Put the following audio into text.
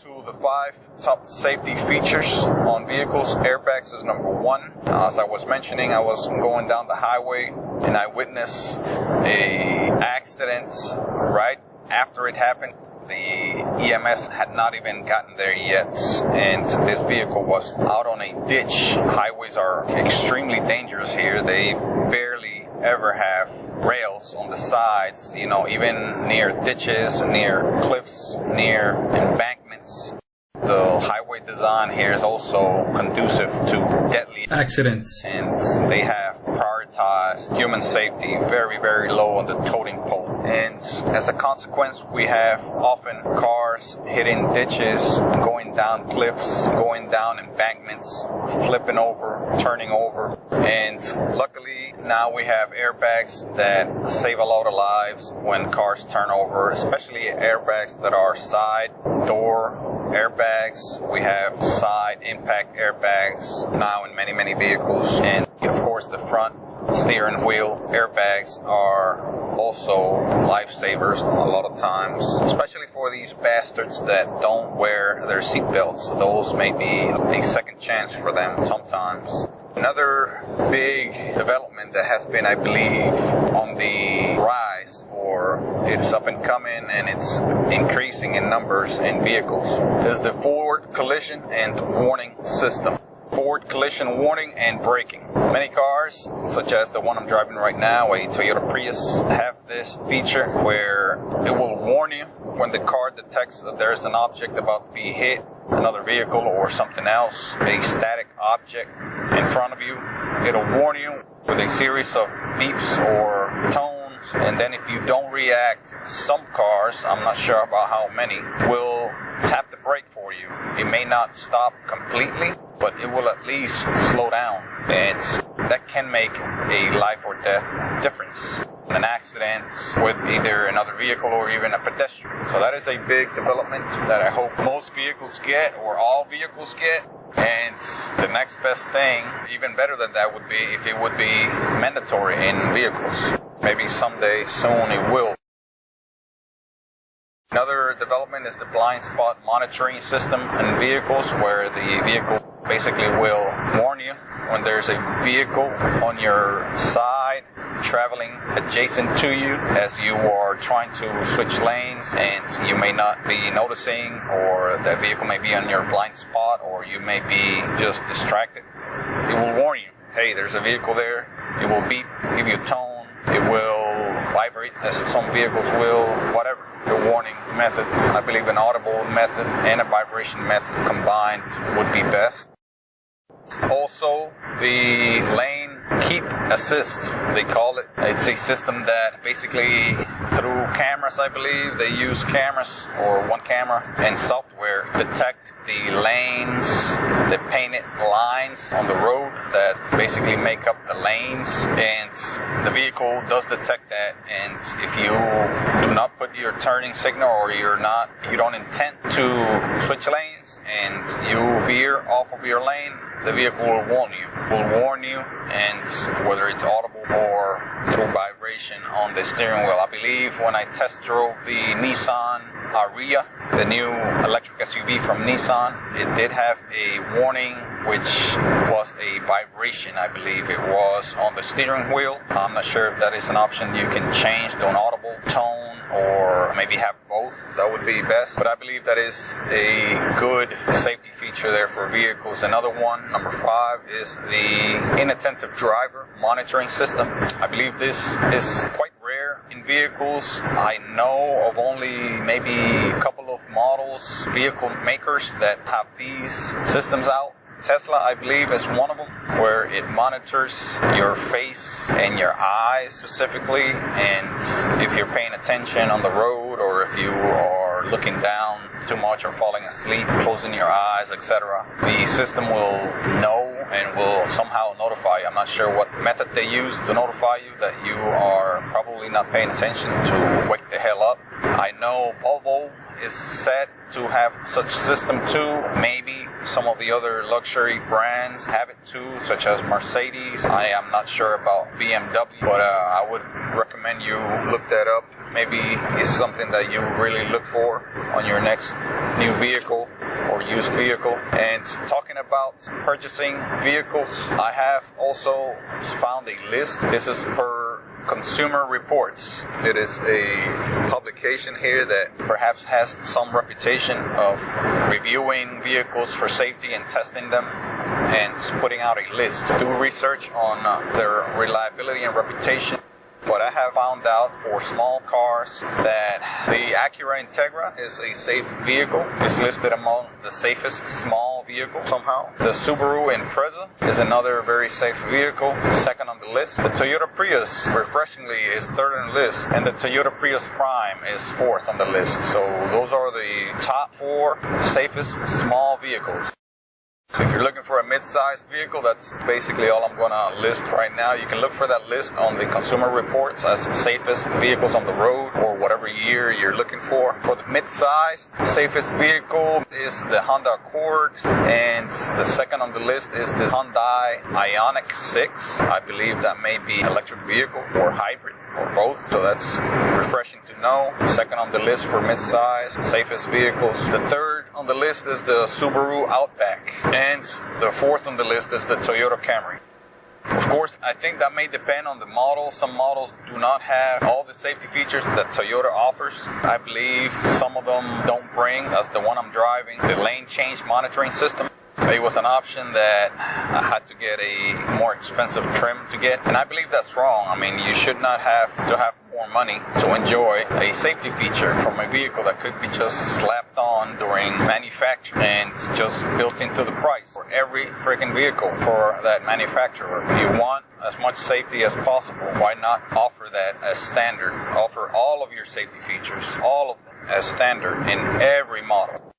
to the 5 top safety features on vehicles. Airbags is number 1. As I was mentioning, I was going down the highway and I witnessed a accident right after it happened. The EMS had not even gotten there yet, and this vehicle was out on a ditch. Highways are extremely dangerous here. They barely ever have rails on the sides, even near ditches, near cliffs, near embankments. The highway design here is also conducive to deadly accidents, and they have prioritized human safety very, very low on the totem pole. And as a consequence, we have often cars hitting ditches, going down cliffs, going down embankments, flipping over, turning over. And luckily, now we have airbags that save a lot of lives when cars turn over, especially airbags that are side door airbags. We have side impact airbags now in many, many vehicles. And of course, the front steering wheel airbags are also lifesavers a lot of times, especially for these bastards that don't wear their seatbelts. Those may be a second chance for them sometimes. Another big development that has been, I believe, on the rise, or it's up and coming and it's increasing in numbers in vehicles, is the forward collision and warning system. Forward collision warning and braking. Many cars, such as the one I'm driving right now, a Toyota Prius, have this feature where it will warn you when the car detects that there's an object about to be hit, another vehicle or something else, a static object in front of you. It'll warn you with a series of beeps or tones, and then if you don't react, some cars, I'm not sure about how many, will tap the brake for you. It may not stop completely, but it will at least slow down, and that can make a life or death difference in an accident with either another vehicle or even a pedestrian. So that is a big development that I hope most vehicles get, or all vehicles get. And the next best thing, even better than that, would be if it would be mandatory in vehicles. Maybe someday soon it will. Another development is the blind spot monitoring system in vehicles, where the vehicle basically will warn you when there's a vehicle on your side traveling adjacent to you as you are trying to switch lanes, and you may not be noticing, or that vehicle may be on your blind spot, or you may be just distracted. It will warn you, hey, there's a vehicle there. It will beep, give you a tone. It will vibrate, as some vehicles will, whatever. The warning method, I believe an audible method and a vibration method combined would be best. Also, the lane keep assist, they call it. It's a system that basically, through cameras, I believe, they use cameras, or one camera, and software, detect the lanes, the painted lines on the road that basically make up the lanes, and the vehicle does detect that. And if you do not put your turning signal, or you don't intend to switch lanes, and you veer off of your lane, the vehicle will warn you, and whether it's audible or through vibration on the steering wheel. I believe when I test drove the Nissan Ariya, the new electric SUV from Nissan, it did have a warning, which was a vibration, I believe it was, on the steering wheel. I'm not sure if that is an option you can change to an audible tone, or maybe have both. That would be best. But I believe that is a good safety feature there for vehicles. Another one, number 5, is the inattentive driver monitoring system. I believe this is quite rare in vehicles. I know of only maybe a couple of models, vehicle makers, that have these systems out. Tesla, I believe, is one of them, where it monitors your face and your eyes specifically, and if you're paying attention on the road, or if you are looking down too much or falling asleep, closing your eyes, etc., the system will know and will somehow notify you. I'm not sure what method they use to notify you that you are probably not paying attention, to wake the hell up. I know Volvo is set to have such system too. Maybe some of the other luxury brands have it too, such as Mercedes. I am not sure about BMW, but I would recommend you look that up. Maybe it's something that you really look for on your next new vehicle or used vehicle. And talking about purchasing vehicles, I have also found a list. This is per Consumer Reports. It is a publication here that perhaps has some reputation of reviewing vehicles for safety and testing them and putting out a list. Do research on their reliability and reputation. But I have found out for small cars that the Acura Integra is a safe vehicle. It's listed among the safest small vehicles somehow. The Subaru Impreza is another very safe vehicle, second on the list. The Toyota Prius, refreshingly, is third on the list. And the Toyota Prius Prime is fourth on the list. So those are the top 4 safest small vehicles. So if you're looking for a mid-sized vehicle, that's basically all I'm going to list right now. You can look for that list on the Consumer Reports as safest vehicles on the road or whatever year you're looking for. For the mid-sized, safest vehicle is the Honda Accord, and the second on the list is the Hyundai Ioniq 6. I believe that may be an electric vehicle or hybrid or both, so that's refreshing to know. Second on the list for mid-size, safest vehicles. The third on the list is the Subaru Outback, and the fourth on the list is the Toyota Camry. Of course, I think that may depend on the model. Some models do not have all the safety features that Toyota offers. I believe some of them don't bring, as the one I'm driving, the lane change monitoring system. It was an option that I had to get a more expensive trim to get, and I believe that's wrong. I mean, you should not have to have more money to enjoy a safety feature from a vehicle that could be just slapped on during manufacture and just built into the price for every freaking vehicle for that manufacturer. You want as much safety as possible. Why not offer that as standard? Offer all of your safety features, all of them, as standard in every model.